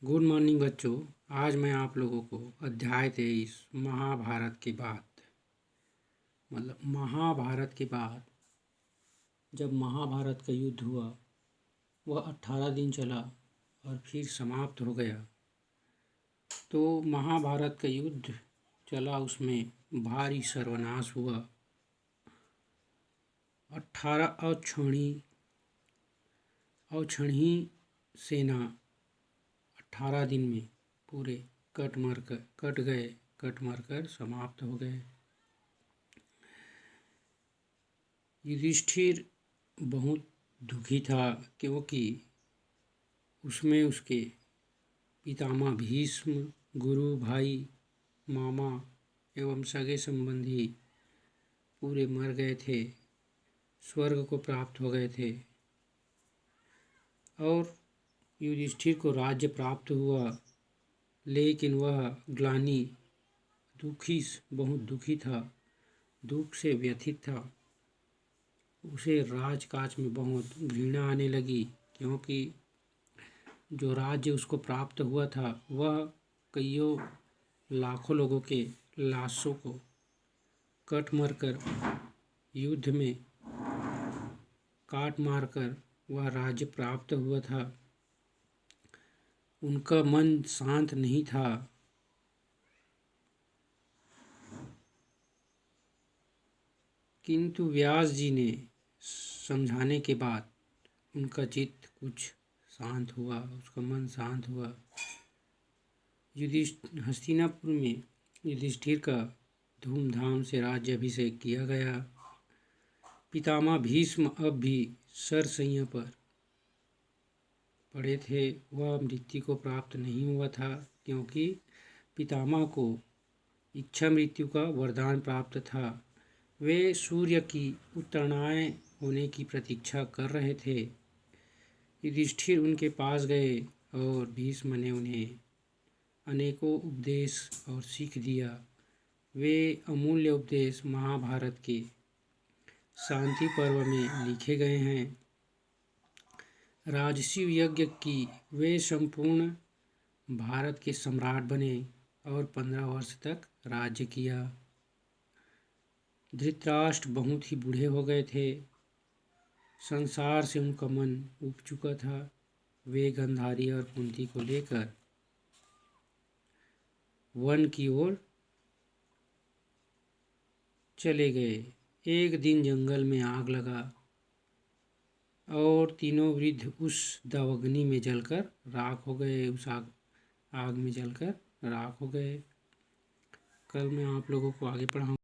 Good morning बच्चों। आज मैं आप लोगों को अध्याय 23 महाभारत की बात महाभारत के बाद जब महाभारत का युद्ध हुआ वह 18 दिन चला और फिर समाप्त हो गया। तो महाभारत का युद्ध चला, उसमें भारी सर्वनाश हुआ। 18 अक्षौहिणी सेना 18 दिन में पूरे कट मर कर समाप्त हो गए। युधिष्ठिर बहुत दुखी था क्योंकि उसमें उसके पितामह भीष्म, गुरु, भाई, मामा एवं सगे संबंधी पूरे मर गए थे, स्वर्ग को प्राप्त हो गए थे और युधिष्ठिर को राज्य प्राप्त हुआ। लेकिन वह ग्लानि बहुत दुखी था, दुख से व्यथित था। उसे राजकाज में बहुत घृणा आने लगी क्योंकि जो राज्य उसको प्राप्त हुआ था वह कईयों लाखों लोगों के लाशों को कट मार कर युद्ध में काट मार कर वह राज्य प्राप्त हुआ था। उनका मन शांत नहीं था। किंतु व्यास जी ने समझाने के बाद उनका चित्त कुछ शांत हुआ, उसका मन शांत हुआ। हस्तिनापुर में युधिष्ठिर का धूमधाम से राज्याभिषेक किया गया। पितामह भीष्म अब भी शरशय्या पर पड़े थे। वह मृत्यु को प्राप्त नहीं हुआ था क्योंकि पितामह को इच्छा मृत्यु का वरदान प्राप्त था। वे सूर्य की उत्तरायण होने की प्रतीक्षा कर रहे थे। युधिष्ठिर उनके पास गए और भीष्म ने उन्हें अनेकों उपदेश और सीख दिया। वे अमूल्य उपदेश महाभारत के शांति पर्व में लिखे गए हैं। राजसूय यज्ञ की वे संपूर्ण भारत के सम्राट बने और 15 वर्ष तक राज्य किया। धृतराष्ट्र बहुत ही बूढ़े हो गए थे, संसार से उनका मन उब चुका था। वे गांधारी और कुंती को लेकर वन की ओर चले गए। एक दिन जंगल में आग लगा और तीनों वृद्ध उस दावाग्नि में जलकर राख हो गए। उस आग में जलकर राख हो गए। कल मैं आप लोगों को आगे पढ़ाऊँगा।